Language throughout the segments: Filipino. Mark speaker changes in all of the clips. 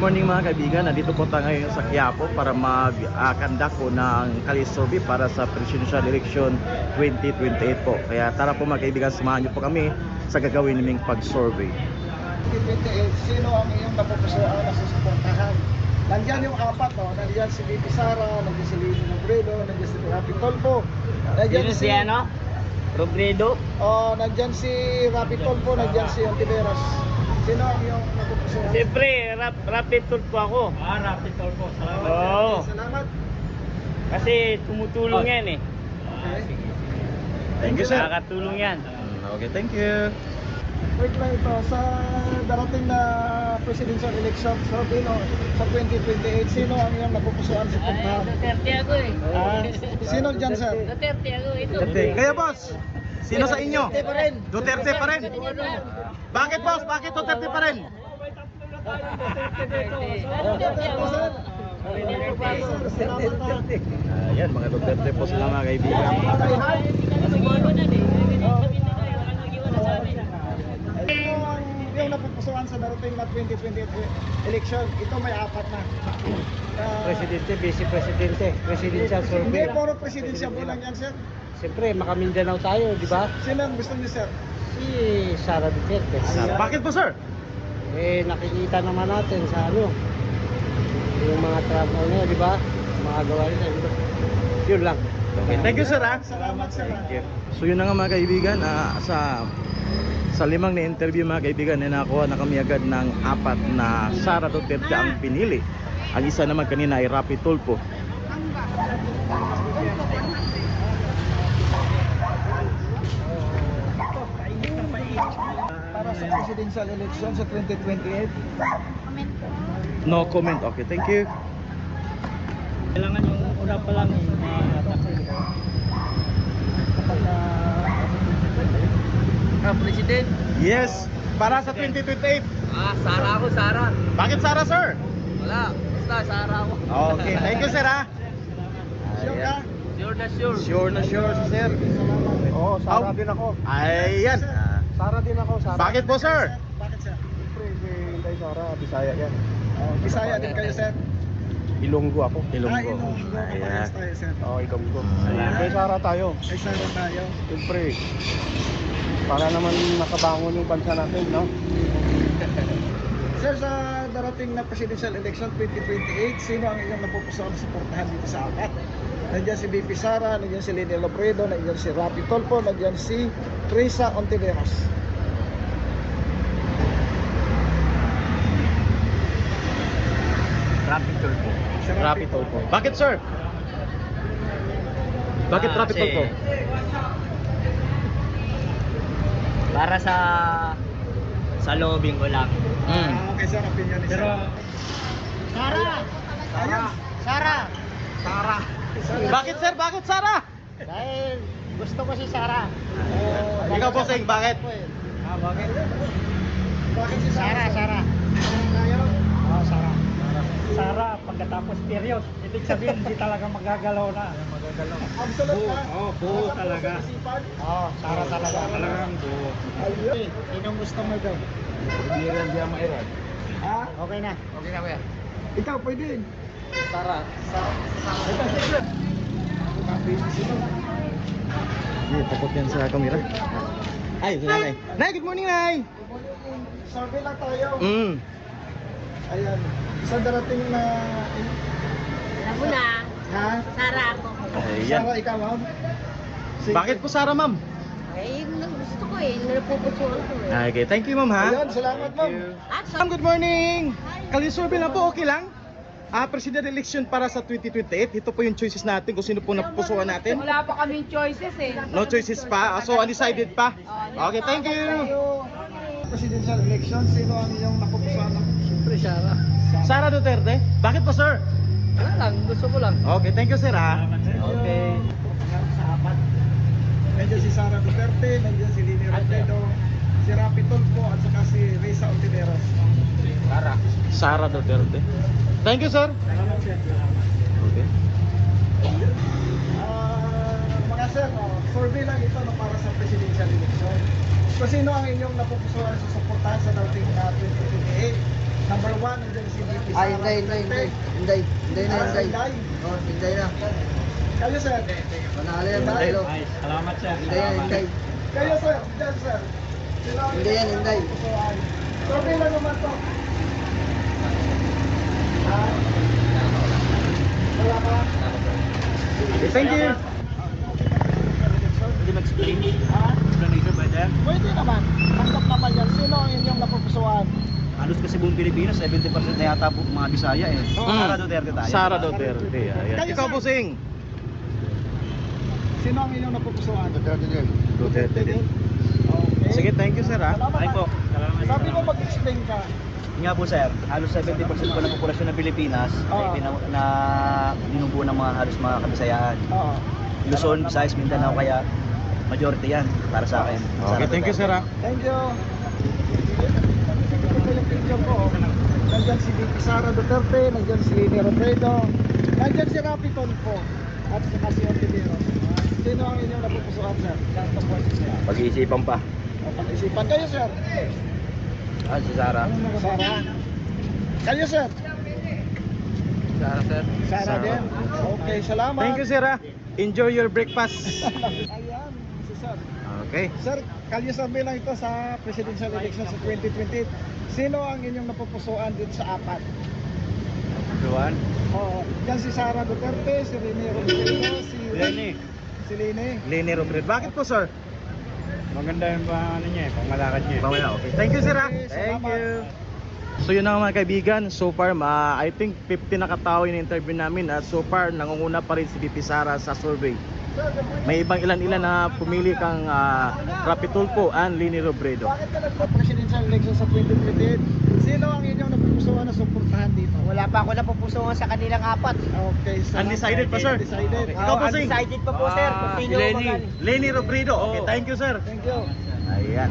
Speaker 1: morning mga kaibigan, nandito po tayo ngayon sa Quiapo para mag-conduct po ng Kali survey para sa presidential election 2028 po. Kaya tara po mga kaibigan, samahan niyo po kami sa gagawin naming pag-survey.
Speaker 2: 2028, sino ang iyong napupusuan na susuportahan? Nandiyan yung apat, no? Nandiyan si Bibi Sara, nandiyan si Lino Robredo, nandiyan si Rapi Tolpo, nandiyan
Speaker 3: Sino si ano? Robredo?
Speaker 2: nandiyan si Rapi Tolpo, nandiyan si Ontiveros. Sino ang iyong napupusuan?
Speaker 3: Siyempre, rapid tour po ako.
Speaker 2: Rapi Tolpo. Salamat.
Speaker 3: Oo.
Speaker 2: Salamat.
Speaker 3: Kasi tumutulong yan eh.
Speaker 2: Okay.
Speaker 1: Thank you sir.
Speaker 3: Nakakatulong yan.
Speaker 1: Okay, thank you.
Speaker 2: Wait lang ito, sa darating na presidential election sa sa 2028, sino ang iyong napupusuan sa puntahan?
Speaker 3: Duterte ako eh.
Speaker 2: Sino dyan, sir?
Speaker 3: Duterte ako. Ito.
Speaker 1: Kaya boss, sino sa inyo?
Speaker 2: Duterte pa rin.
Speaker 1: Duterte pa rin. Bakit boss? Bakit Duterte pa rin?
Speaker 2: Duterte po, sir. Salamat na.
Speaker 1: Ayan, mga Duterte po sila mga kaibigan.
Speaker 2: Ito ang yung napupusuan sa darating na 2028 election. Ito may apat na.
Speaker 4: Presidente, Vice Presidente, Presidential
Speaker 2: Hindi,
Speaker 4: Survey.
Speaker 2: puro presidensya po lang yan, sir.
Speaker 4: Siyempre, maka-Mindanao tayo, di ba?
Speaker 2: Sino ang gusto niyo, sir?
Speaker 4: Si Sara Duterte.
Speaker 1: Bakit po sir?
Speaker 4: Nakikita naman natin sa yung mga trabaho niya, di ba? Mga gawa niya, di ba? Yun lang.
Speaker 1: Okay, thank you sir ha.
Speaker 2: Salamat, sir.
Speaker 1: So yun na nga mga kaibigan, sa limang na interview mga kaibigan, nakakuha na kami agad ng apat na Sara Duterte ang pinili. Ang isa naman kanina ay Rapi Tulfo.
Speaker 2: Para sa presidential election sa 2028.
Speaker 1: No comment. Okay, thank you.
Speaker 3: Kailangan yung una pa lang President?
Speaker 1: Yes, para sa 2028.
Speaker 3: Sara ako, Sara.
Speaker 1: Bakit Sara sir?
Speaker 3: Wala, basta Sara ako.
Speaker 1: Okay, thank you sir ha.
Speaker 2: Sure ka?
Speaker 3: Sure na sure.
Speaker 1: Sure na sure si sir.
Speaker 4: Oo, Sara
Speaker 1: Aw.
Speaker 4: din ako.
Speaker 1: Ayan.
Speaker 4: Sara din ako, Sara.
Speaker 1: Bakit po sir?
Speaker 2: Bakit, sir?
Speaker 4: Siyempre, kay Sara, Bisaya yan.
Speaker 2: Bisaya din kayo, sir.
Speaker 4: Ilonggo ako.
Speaker 1: Ilonggo.
Speaker 2: Ayan.
Speaker 1: Ayan.
Speaker 2: Tayo, sir.
Speaker 4: Oo, Ilonggo.
Speaker 1: Ayan.
Speaker 4: Kay Sara tayo.
Speaker 2: Ay, Sara tayo.
Speaker 4: Siyempre, para naman nakabangon yung bansa natin, no?
Speaker 2: Sir, sa darating na presidential election 2028, sino ang iyong napupusuan na suportahan dito sa apat? Nandiyan si BP Sara, nandiyan si Lini Robredo, nandiyan si Rapi Tolpo, nandiyan si Risa Ontiveros.
Speaker 3: Rapid tour po.
Speaker 2: Si
Speaker 1: Rapi Tulfo. Bakit sir? Bakit Rapi
Speaker 3: Kasi
Speaker 1: Tulfo?
Speaker 3: para sa lobbying ko lang.
Speaker 2: Okay, sir, opinion ni sir.
Speaker 4: Sara!
Speaker 2: Ayun.
Speaker 4: Sara!
Speaker 2: Sara.
Speaker 1: Bakit sir? Bakit Sara?
Speaker 4: Dahil gusto ko si Sara.
Speaker 1: Ikaw po sing, bakit?
Speaker 2: Bakit? Bakit si
Speaker 4: Sara, Sara.
Speaker 2: Tayo?
Speaker 4: Oo, Sara.
Speaker 5: Sara, pagkatapos period, ibig sabihin hindi talaga magagalaw na.
Speaker 2: Absolute na?
Speaker 5: buo
Speaker 2: Nasa
Speaker 5: talaga.
Speaker 2: puso isipan?
Speaker 4: Oo, Sara talaga.
Speaker 5: Talagang buo.
Speaker 2: Ayun.
Speaker 4: Sinong gusto mo daw?
Speaker 2: Ha?
Speaker 4: Okay na.
Speaker 3: Okay na kuya.
Speaker 2: Ikaw, pwede.
Speaker 4: Sara.
Speaker 2: Ito, sir. Sino?
Speaker 1: Takot yan sa camera. Ay, si nanay. Nay, good morning nay.
Speaker 2: Survey lang tayo. Ayan. Sa darating na...
Speaker 6: Ako na,
Speaker 2: Ha?
Speaker 6: Sara ako.
Speaker 1: Ayan.
Speaker 2: Sara, ikaw, ma'am? Sige.
Speaker 1: Bakit po Sara ma'am?
Speaker 6: Ay, yung gusto ko eh, napupusuan ko eh.
Speaker 1: Okay, thank you ma'am ha.
Speaker 2: Ayun, salamat, ma'am.
Speaker 6: At
Speaker 1: Ma'am, good morning. Kali-survey na po, okay lang? President election para sa 2028. Ito po yung choices natin kung sino po napupusuan natin.
Speaker 6: wala pa kaming choices eh.
Speaker 1: No choices pa. So undecided pa. Okay, thank you.
Speaker 2: Presidential election, sino ang iyong napupusuan?
Speaker 4: Siyempre, Sara.
Speaker 1: Sara Duterte. Bakit po sir?
Speaker 4: Wala lang, gusto ko lang.
Speaker 1: Okay, thank you sir ha.
Speaker 4: Okay.
Speaker 2: Sa apat. Nandiyan si Sara Duterte, nandiyan si Lini Robredo, si Rapi Tulfo, at saka si Risa Ontiveros.
Speaker 4: Sara.
Speaker 1: Sara Duterte. Thank you sir.
Speaker 2: Salamat, sir.
Speaker 1: Okay.
Speaker 2: Mga sir, survey lang ito para sa presidential election. So sino ang inyong napupusuan sa suportahan sa dating na 2028? Number 1, nandiyan si VP Sara.
Speaker 4: Ay, Inday na, Inday. Oh, Inday na.
Speaker 2: Kayo sir.
Speaker 4: Manalo yan,
Speaker 1: Inday.
Speaker 4: manalo.
Speaker 5: Ay, salamat sir.
Speaker 4: Inday yan, Inday.
Speaker 2: Kayo sir, dyan sir. Sino ang
Speaker 4: Inday yan,
Speaker 2: inyong
Speaker 4: Inday.
Speaker 2: napupusuan? Survey lang naman to. Ha? Wala pa?
Speaker 1: Okay, thank you.
Speaker 3: Hindi mag-explain.
Speaker 2: Ha?
Speaker 3: Explanation ba there?
Speaker 2: Pwede naman. Tanggap naman yan. Sino ang inyong napupusuan?
Speaker 3: Halos kasi buong Pilipinas, 70% na yata po mga Bisaya eh. Sara Duterte tayo.
Speaker 1: Sara Duterte. Ayan.
Speaker 2: Kayo,
Speaker 1: Ikaw,
Speaker 2: sir.
Speaker 1: Busing.
Speaker 2: Sino ang inyong napupusuan?
Speaker 4: Duterte din.
Speaker 1: Duterte din.
Speaker 2: Okay.
Speaker 1: Sige, thank you sir ha.
Speaker 2: Salamat
Speaker 3: Ay po.
Speaker 2: ha. Sabi mo mag-explain ka.
Speaker 3: Nga po sir, halos 70% po ng populasyon ng Pilipinas
Speaker 2: Oo.
Speaker 3: ay na binubuo ng mga halos mga kabisayaan.
Speaker 2: Oo.
Speaker 3: Luzon, Visayas, Mindanao, kaya majority yan para sa akin.
Speaker 1: Okay, thank you sir ha.
Speaker 2: Thank you. Ito po yung picture ko. Nandyan si VP Sara Duterte, nandyan si Leni Robredo, nandyan si Rapi Tulfo, at saka si Ontiveros. Sino ang inyong napupusuan, sir?
Speaker 1: Pag-iisipan pa.
Speaker 2: O, pag-isipan kayo, sir.
Speaker 3: Si Sara.
Speaker 2: Sara. Kayo, sir.
Speaker 3: Sara sir.
Speaker 2: Sara
Speaker 1: Sara.
Speaker 2: din. Okay, salamat.
Speaker 1: Thank you sir ha. Enjoy your breakfast.
Speaker 2: Ayan, si sir.
Speaker 1: Okay.
Speaker 2: Sir, kalye survey lang ito sa presidential election sa 2028. Sino ang inyong napupusuan dito sa apat?
Speaker 1: Juan.
Speaker 2: Oo, yan si Sara Duterte, si Rene Robredo, si Leni.
Speaker 1: Leni Robredo. Bakit po sir?
Speaker 5: Maganda yung ano niya, pangalakad niya.
Speaker 1: Mamaya, okay. Thank you sir ha.
Speaker 2: Okay,
Speaker 1: Thank
Speaker 2: salamat.
Speaker 1: you. So yun na mga kaibigan, so far I think 50 na katao yung interview namin at so far nangunguna pa rin si VP Sara sa survey. May ibang ilan-ilan na pumili kang Rapi Tulfo and Leni Robredo.
Speaker 2: Bakit ka nagpa-presidential election sa 2028? Sino ang inyong napupusuan na suportahan dito?
Speaker 4: Wala pa ako napupusuan sa kanilang apat.
Speaker 2: Okay, salamat.
Speaker 1: Undecided pa sir?
Speaker 2: Undecided.
Speaker 1: Okay. Ikaw po sing?
Speaker 4: Undecided pa po, sir. Kung sino
Speaker 3: Leni.
Speaker 4: magaling.
Speaker 1: Leni Robredo. Okay, thank you sir.
Speaker 2: Thank you.
Speaker 1: Ayan.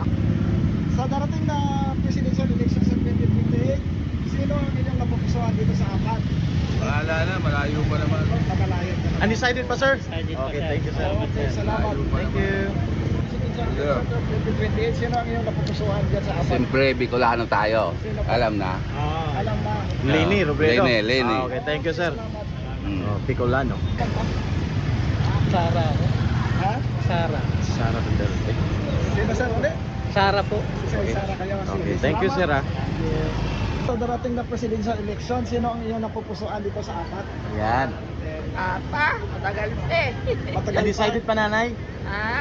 Speaker 2: Sa darating na presidential election sa 2028, sino ang inyong napupusuan dito sa apat?
Speaker 3: Wala na, malayo pa naman.
Speaker 2: Pagkalayan ka naman.
Speaker 1: Undecided pa sir?
Speaker 5: Undecided pa,
Speaker 1: Okay,
Speaker 5: sir.
Speaker 1: thank you sir.
Speaker 2: Okay, salamat.
Speaker 1: Thank you.
Speaker 2: Presidential election sa 2028, sino ang inyong napupusuan dyan sa apat?
Speaker 7: Siyempre, Bicolano tayo.
Speaker 2: Sino pa?
Speaker 7: Alam na.
Speaker 2: Alam na.
Speaker 1: Leni Robredo.
Speaker 7: Leni.
Speaker 1: Okay, thank you sir.
Speaker 2: Salamat.
Speaker 7: Mm.
Speaker 1: Oh, Bicolano.
Speaker 4: Sara.
Speaker 2: Ha?
Speaker 4: Sara.
Speaker 1: Sara Duterte.
Speaker 2: Sino sir ulit?
Speaker 4: Sara po.
Speaker 2: Si Sara kayo.
Speaker 1: Okay, thank you sir ha.
Speaker 2: Sa darating na presidential election, sino ang inyong napupusuan dito sa apat?
Speaker 1: Ayan.
Speaker 4: Matagal eh.
Speaker 2: Matagal
Speaker 1: Undecided pa nanay?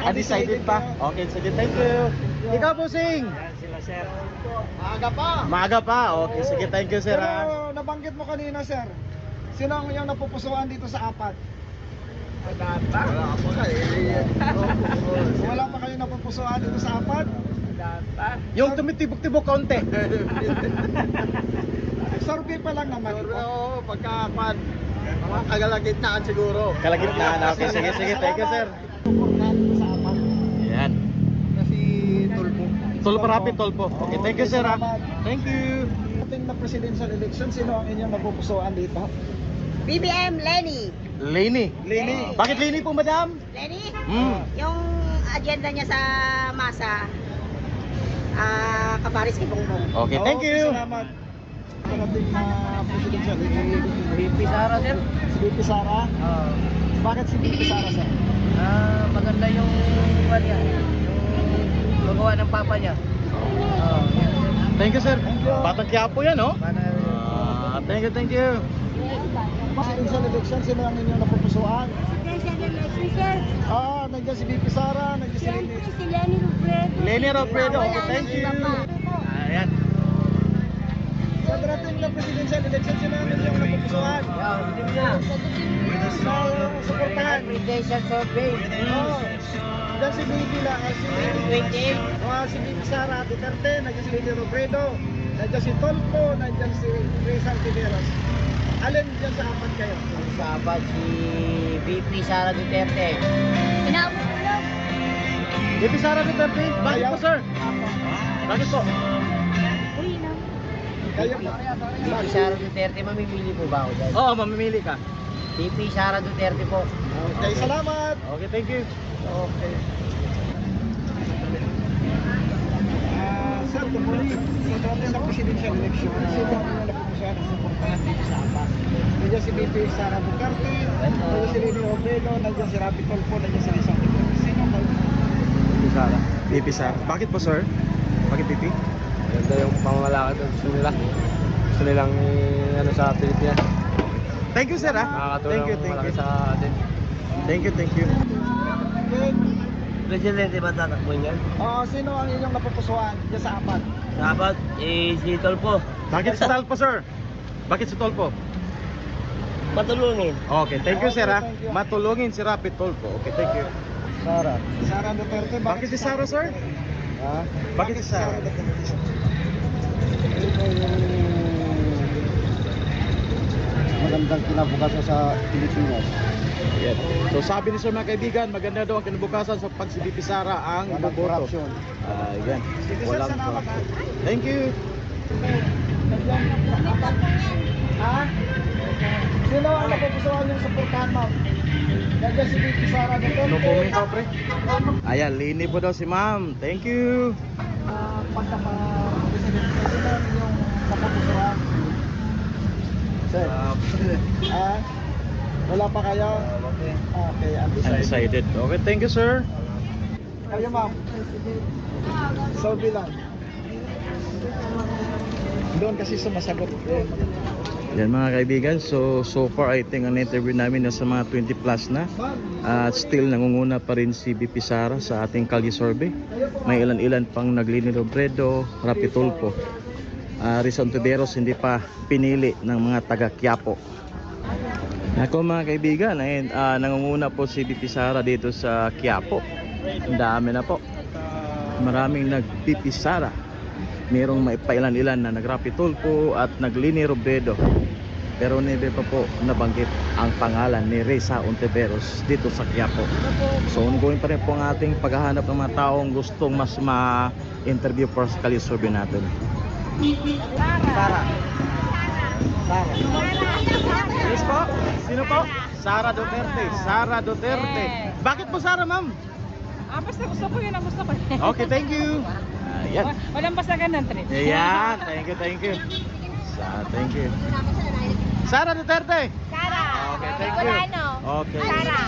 Speaker 1: Undecided pa? Okay, sige, thank you. Ikaw po sing.
Speaker 5: Yan sila sir.
Speaker 2: Maaga pa.
Speaker 1: Maaga pa. Okay, sige, thank you sir ha.
Speaker 2: Pero nabanggit mo kanina, sir. Sino ang inyong napupusuan dito sa apat? Wala pa. Wala pa kayo napupusuan dito sa apat?
Speaker 1: Yung tumitibok-tibok konti.
Speaker 2: Survey pa lang naman ito.
Speaker 4: Oo, pagkapan. Mga kagalagitnaan siguro.
Speaker 1: Kalagitnaan. Okay, sige, sige, thank you sir.
Speaker 2: Suportahan dito sa apat.
Speaker 1: Ayan.
Speaker 4: Kasi tulpo.
Speaker 1: Tulpo Rapid Tulpo. Okay, thank you sir ha. Thank you.
Speaker 2: Ating na presidential election, sino ang inyong napupusuan dito?
Speaker 6: BBM Lenny.
Speaker 1: Leni.
Speaker 2: Leni.
Speaker 1: Bakit Leni po madam?
Speaker 6: Lenny?
Speaker 1: Hmm.
Speaker 6: Yung agenda niya sa masa, kaparis kay Bongbong.
Speaker 1: Okay, thank
Speaker 2: Okay,
Speaker 1: you.
Speaker 2: Salamat. Ating na presidential election.
Speaker 4: VP Sara, sir.
Speaker 2: Si VP Sara. Bakit si VP Sara, sir?
Speaker 4: Maganda yung niya. Yung magawa ng papa niya.
Speaker 1: Thank you sir.
Speaker 2: Thank you.
Speaker 1: Batang Quiapo yan oh. Thank you, thank you.
Speaker 2: Presidential election, sino ang inyong napupusuan?
Speaker 6: Presidential election, sir.
Speaker 2: Nandiyan si VP Sara, nandiyan si Leni.
Speaker 6: Siyempre si Lenny Robredo.
Speaker 1: Leni Robredo.
Speaker 6: Wala
Speaker 1: Okay, thank
Speaker 6: nang
Speaker 1: you.
Speaker 6: iba pa.
Speaker 1: Ayan.
Speaker 2: Sa darating na presidential election, sino ang inyong napupusuan? Sino ang suportahan?
Speaker 4: Presidential survey.
Speaker 2: Nandiyan si VP na, si VP Sara Duterte, nandiyan si Leni Robredo, nandiyan si Tulfo, nandiyan si Risa Ontiveros. Alin dyan sa apat kayo?
Speaker 4: Sabat si VP Sara Duterte.
Speaker 6: Inaabot ko lang.
Speaker 1: VP Sara Duterte. Bakit po sir? Bakit po?
Speaker 6: Uy, inaabot.
Speaker 2: Kayo
Speaker 4: VP Sara Duterte, mamimili po ba ako dyan?
Speaker 1: Oo, mamimili ka.
Speaker 4: VP Sara Duterte po.
Speaker 2: Okay, salamat.
Speaker 1: Okay, thank you.
Speaker 2: Okay. Sir, good morning. Sino ating na presidential election, sino ang inyong napupusuan ng suportahan dito sa APAC? Nandiyan si BP Sara Duterte, nandiyan si Leni Robredo, nandiyan si Rapi Tulfo, nandiyan si Risa Ontiveros. Sino ang kayo?
Speaker 1: BP Sara. Bakit po sir? Bakit BP?
Speaker 4: Ganda yung pangalakad ng gusto nila. Gusto nilang ano sa Pilipinas.
Speaker 1: Thank you sir ah. Thank you, thank you.
Speaker 4: sa atin.
Speaker 1: Thank you, thank you.
Speaker 3: Presidente ba tatakbo niyan?
Speaker 2: Sino ang inyong napupusuan dyan sa APAC?
Speaker 3: Dapat, si Tolpo.
Speaker 1: Bakit si Tolpo sir? Bakit si Tolpo?
Speaker 3: Patulungin.
Speaker 1: Okay, thank you sir ah.
Speaker 2: Thank you.
Speaker 1: Matulungin si Rapi Tulfo. Okay, thank you.
Speaker 2: Sara. Sara Duterte.
Speaker 1: Bakit si Sara sir?
Speaker 2: Ha?
Speaker 1: Bakit si Sara?
Speaker 2: Duterte? Magandang kinabukasan sa Pilipinas.
Speaker 1: Yan. So sabi ni sir mga kaibigan, maganda daw ang kinabukasan sa pag si BP Sara ang
Speaker 2: Walang
Speaker 1: boboto.
Speaker 2: corruption.
Speaker 1: Yan.
Speaker 2: Sige, sir,
Speaker 1: Walang
Speaker 2: salamat, ha.
Speaker 1: Thank you.
Speaker 2: Ha? Sino ang napupusuan yung suportahan mo? Nandiyan si BP Sara Duterte.
Speaker 1: No comment pa pre. Ayan, lini po daw si ma'am. Thank you.
Speaker 2: Pagka-president, sino ang inyong napupusuan? Sir? Wala pa kayo? Okay,
Speaker 1: Undecided. Okay, thank you sir.
Speaker 2: Kayo ma'am? Sabi lang. Doon kasi sumasagot.
Speaker 1: Yan mga kaibigan, so far I think ang interview namin nasa mga 20 plus na. At still nangunguna pa rin si BP Sara sa ating Kalye survey. May ilan-ilan pang Leni Robredo, Rapi Tulfo. Risa Ontiveros hindi pa pinili ng mga taga Quiapo. Ako mga kaibigan, ayun, nangunguna po si BP Sara dito sa Quiapo. Ang dami na po. Maraming nag-BP Sara. Merong may pailan-ilan na nag-Rapi Tulfo at nag-Leni Robredo. Pero hindi pa po nabanggit ang pangalan ni Risa Ontiveros dito sa Quiapo. So ongoing pa rin po ang ating paghahanap ng mga taong gustong mas ma-interview for sa Kalye survey natin.
Speaker 2: Sara. Sara.
Speaker 1: Yes po? Sino po? Sara Duterte. Sara Duterte. Bakit po Sara ma'am?
Speaker 5: Basta gusto ko yun ang gusto ko.
Speaker 1: Okay, thank you. Ayan.
Speaker 5: Walang basagan ng trip.
Speaker 1: Ayan, thank you, thank you. Thank you. Sara Duterte.
Speaker 6: Sara.
Speaker 1: Okay, thank you.
Speaker 6: Bicolano.
Speaker 1: Okay.
Speaker 6: Sara.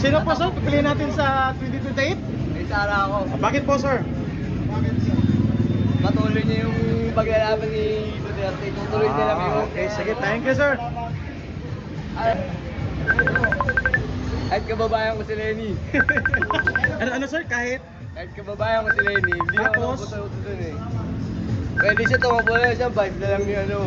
Speaker 1: Sino po sir? Pipiliin natin sa 2028?
Speaker 3: May Sara ako.
Speaker 1: Bakit po sir?
Speaker 3: Patuloy niya yung paglalaban ni Duterte. Tutuloy niya lang yun.
Speaker 1: Okay, sige, thank you sir.
Speaker 3: Kahit kababayan ko si Lenny.
Speaker 1: Ano sir? Kahit?
Speaker 3: Kahit kababayan ko si Lenny. Hindi ako
Speaker 1: Tapos?
Speaker 3: napupunta dun eh. Pwede siya tumakbo na siya. Vibe na lang yung ano.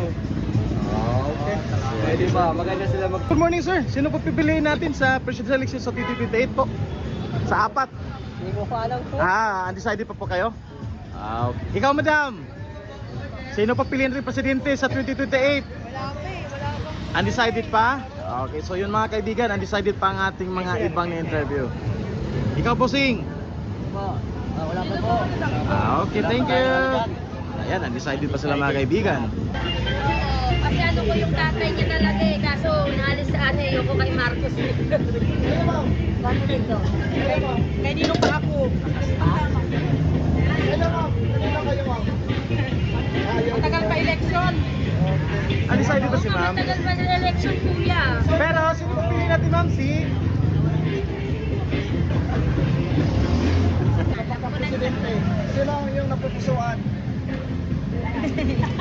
Speaker 1: Okay.
Speaker 3: Pwede ba? Maganda sila mag...
Speaker 1: Good morning sir. Sino po pipiliin natin sa presidential election sa 2028 po? Sa apat?
Speaker 3: Hindi ko pa alam po.
Speaker 1: Undecided pa po kayo? Okay. Ikaw madam? Sino pa piliin rin presidente sa 2028?
Speaker 6: Wala pa.
Speaker 1: Undecided pa? Okay, so yun mga kaibigan, undecided pa ang ating mga ibang na-interview. Ikaw bossing?
Speaker 3: Wala pa po.
Speaker 1: Okay, thank you. Ayan, undecided pa sila mga kaibigan.
Speaker 6: Kasi ano ko yung tatay niya talaga eh. Kaso naalis sa ano eh. Yung ko kay Marcos. Bakit ito?
Speaker 5: Kaya ninong pa ako. Matagal pa eleksyon.
Speaker 1: Undecided pa si ma'am?
Speaker 6: Matagal pa sa election kuya.
Speaker 1: Pero sino pa piliin natin ma'am? Si?
Speaker 2: Presidente, sino ang iyong napupusuan?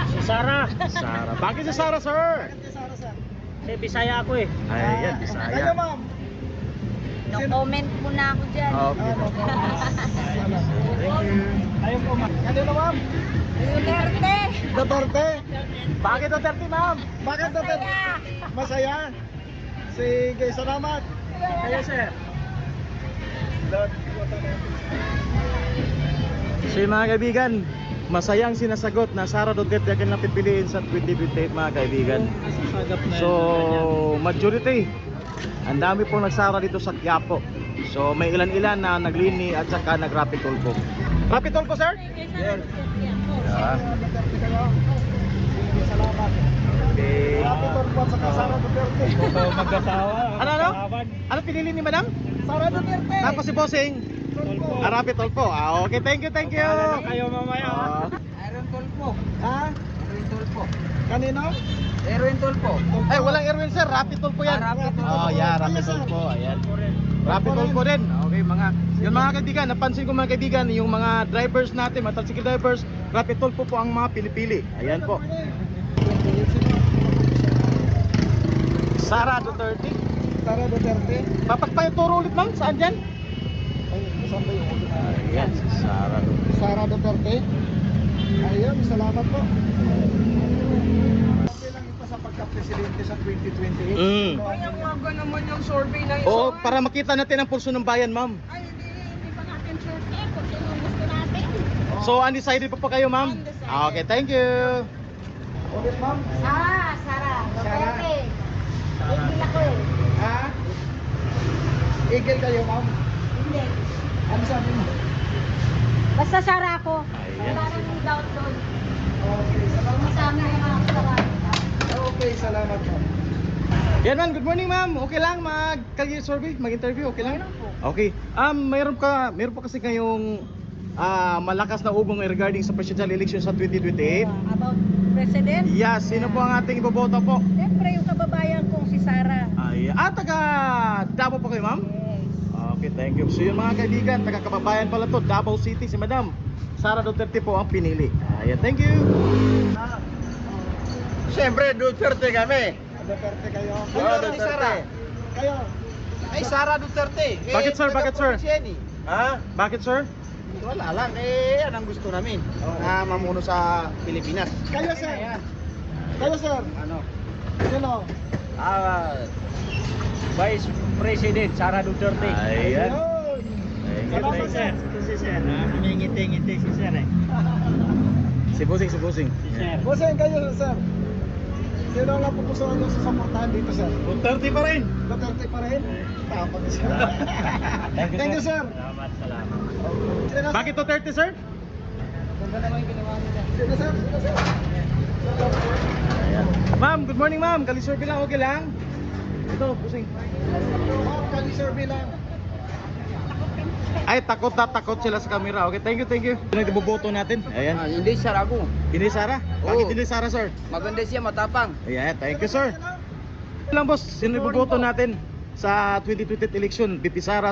Speaker 5: Si Sara.
Speaker 1: Sara. Bakit si Sara sir?
Speaker 2: Si Sara sir.
Speaker 5: Kasi Bisaya ako eh.
Speaker 1: Ayan,
Speaker 2: Kayo
Speaker 1: Bisaya.
Speaker 2: ma'am.
Speaker 6: No comment muna ako dyan.
Speaker 1: Okay. Thank you.
Speaker 5: Ayaw po ma.
Speaker 2: Kanino ma'am?
Speaker 6: Duterte.
Speaker 2: Duterte.
Speaker 1: Bakit Duterte ma'am?
Speaker 2: Bakit Duterte? Masaya. Sige, salamat.
Speaker 5: Kaya sir.
Speaker 1: So yung mga kaibigan, masayang sinasagot na Sara Duterte ang kanilang pipiliin sa 2028 mga kaibigan. So majority, ang dami pong nagsara dito sa Quiapo. So may ilan-ilan na naglini at saka nag-Rapi Tulfo. Rapi Tulfo sir?
Speaker 6: Yes.
Speaker 2: Duterte kayo. Sige, salamat.
Speaker 1: Okay.
Speaker 2: Rapi Tulfo at saka Sara Duterte.
Speaker 5: Magkasawa.
Speaker 1: Ano? Ano pinili ni madam?
Speaker 2: Sara Duterte.
Speaker 1: Tapos si Bossing? Rapid Tulpo. Okay, thank you, thank you.
Speaker 5: Ano kayo mamaya?
Speaker 1: Ah.
Speaker 3: Aaron Tulpo.
Speaker 2: Ha?
Speaker 3: Aaron Tulpo.
Speaker 2: Kanino?
Speaker 3: Aaron Tulpo.
Speaker 1: Ay, walang Erwin sir, Rapid Tulpo yan.
Speaker 3: Rapid Tulpo.
Speaker 1: Oh, yeah, Rapid Tulpo. Ayan. Rapid Tulpo din. Okay, yung mga kaibigan, napansin ko mga kaibigan, yung mga drivers natin, mga tricycle drivers, Rapid Tulpo po ang mga pinipili. Ayan po. Sara Duterte.
Speaker 2: Sara Duterte.
Speaker 1: Papat pa yung turo ulit ma'am, saan dyan?
Speaker 2: Ay, saan ba yung ulit?
Speaker 1: Ayan, si Sara Duterte.
Speaker 2: Sara Duterte. Ayun, salamat po. Okay lang ito sa pagka-presidente sa 2028.
Speaker 1: Mm.
Speaker 2: Sino ang-
Speaker 3: naman yung survey na
Speaker 1: Oo, para makita natin ang pulso ng bayan ma'am.
Speaker 6: Hindi pa natin sure kung sino ang gusto natin.
Speaker 1: So, undecided pa po kayo ma'am? Okay, thank you.
Speaker 2: Ulit, ma'am.
Speaker 6: Sara. Duterte. Igil ako eh.
Speaker 2: Ha? Igil kayo, ma'am.
Speaker 6: Hindi.
Speaker 2: Ano sabi mo?
Speaker 6: Basta Sara ako.
Speaker 1: Ayan.
Speaker 6: Wala nang doubt doon.
Speaker 2: Okay, salamat.
Speaker 6: Masama yung mga katawan.
Speaker 2: Okay, salamat, ma'am.
Speaker 1: Yan man, good morning ma'am. Okay lang mag-career survey, mag-interview, okay lang? Okay. Mayroon pa kasi kayong malakas na ugong regarding sa presidential election sa 2028.
Speaker 7: About President?
Speaker 1: Yes, sino po ang ating iboboto po?
Speaker 7: Siyempre yung kababayan kong si Sara.
Speaker 1: Ay, taga Davao po kayo ma'am?
Speaker 7: Yes.
Speaker 1: Okay, thank you. So yun mga kaibigan, taga kababayan pala to, Davao City si Madam Sara Duterte po ang pinili. Ayan, thank you.
Speaker 3: Siyempre, Duterte kami.
Speaker 2: Duterte kayo.
Speaker 3: Oo,
Speaker 2: Kayo,
Speaker 3: Duterte.
Speaker 2: Sara. Kayo.
Speaker 3: Ay, Sara Duterte.
Speaker 1: Bakit, sir? Bakit, sir?
Speaker 3: Ha?
Speaker 1: Bakit sir?
Speaker 3: Wala lang. Yan ang gusto namin. Na mamuno sa Pilipinas.
Speaker 2: Kayo, sir. Kayo, sir.
Speaker 3: Ano?
Speaker 2: Sino?
Speaker 3: Vice President Sara Duterte.
Speaker 1: Ayan.
Speaker 2: Ayun.
Speaker 1: Thank you,
Speaker 2: Salamat,
Speaker 1: thank
Speaker 2: sir.
Speaker 1: you.
Speaker 5: Ito si Sir. Ngiti-ngiti si Sir eh.
Speaker 1: Si Busing, si Busing.
Speaker 5: Si Sir.
Speaker 2: Bossing, kayo, sir. Sino ang napupusuan nyo sa supportahan dito, sir?
Speaker 1: Duterte pa rin.
Speaker 2: Duterte pa rin? Tapos, sir. Thank you, sir.
Speaker 5: Salamat.
Speaker 2: Sino,
Speaker 1: Bakit Duterte sir?
Speaker 2: Ganda naman yung ginawa nila. Sino, sir? Sino, sir?
Speaker 1: Ayan. Ma'am, good morning ma'am. Kalisurvey lang, okay lang? Ito, Busing.
Speaker 2: Ma'am, kali-survey lang.
Speaker 1: Ay, takot na takot sila sa camera. Okay, thank you, thank you. Sino iboboto natin? Ayan.
Speaker 3: Hindi Sara ako.
Speaker 1: Hindi Sara? Bakit
Speaker 3: Oo.
Speaker 1: hindi Sara, sir?
Speaker 3: Maganda siya, matapang.
Speaker 1: Ayan, thank you, sir. Lang, boss. Sino iboboto natin sa 2028 election? BP Sara,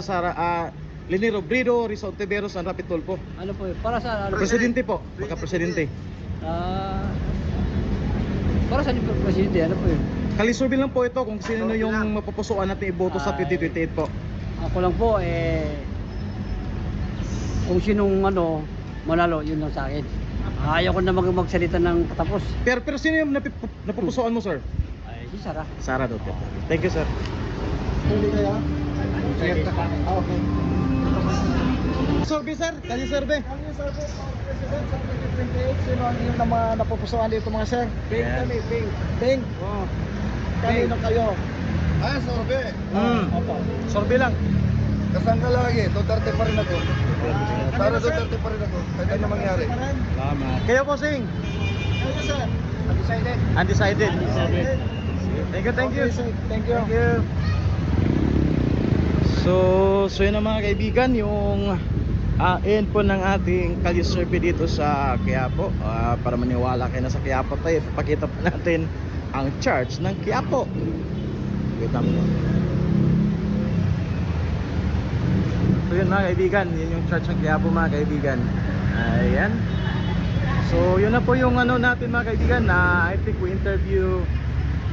Speaker 1: Leni Robredo, Risa Ontiveros, and Rapid Tulpo.
Speaker 3: Ano po yun? Para sa
Speaker 1: Presidente po. Baka-presidente.
Speaker 3: Para sa presidente, ano po yun?
Speaker 1: Kalisurvey lang po ito kung sino yung mapupusuan natin iboto sa 2028 po.
Speaker 3: Ako lang po, kung sinong manalo, yun lang sa akin. Ayaw ko na magsalita ng patapos.
Speaker 1: Pero sino yung napupusuan mo, sir?
Speaker 3: Ay, si Sara.
Speaker 1: Sara Duterte. Thank you, sir.
Speaker 2: Hindi kayo? Okay.
Speaker 1: Survey, sir. Kalisurvey.
Speaker 2: Kami, sir, po, President sa 2028, sino ang iyong napupusuan dito, mga sir?
Speaker 1: Ping kami,
Speaker 2: Ping. Ping? Oo. Kanino kayo?
Speaker 8: Sorbe.
Speaker 2: Opo.
Speaker 1: Survey lang.
Speaker 8: Kasangga lagi, Duterte pa rin ako. Sara Duterte pa rin ako. Kahit ano mangyari.
Speaker 2: Pa rin.
Speaker 1: Salamat. Kayo po, Sing.
Speaker 2: Kayo, sir.
Speaker 3: Undecided.
Speaker 1: Undecided.
Speaker 2: Undecided.
Speaker 1: Thank you, thank you.
Speaker 2: Okay, sir. Thank you.
Speaker 1: Thank you. So yun na mga kaibigan, yung end po ng ating Kalye Survey dito sa Quiapo. Para maniwala kayo na sa Quiapo tayo, papakita po natin ang charts ng Quiapo. Kita mo. So yun mga kaibigan, yun yung charts ng Quiapo mga kaibigan. Ayan. So yun na po yung natin mga kaibigan, na I think we interview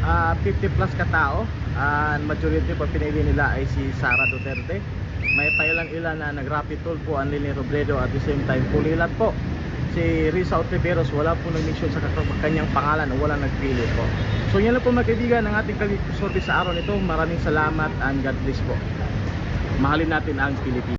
Speaker 1: 50 plus katao. And majority po pinili nila ay si Sara Duterte. May ilan na nag-Rapid Tulpo ang Leni Robredo, at the same time pulilat po si Risa Ontiveros, wala po nag-mission sa kanyang pangalan o wala nagpili po. So yan lang po mga kaibigan ang ating Kalye Survey sa araw nito. Maraming salamat and God bless po. Mahalin natin ang Pilipinas.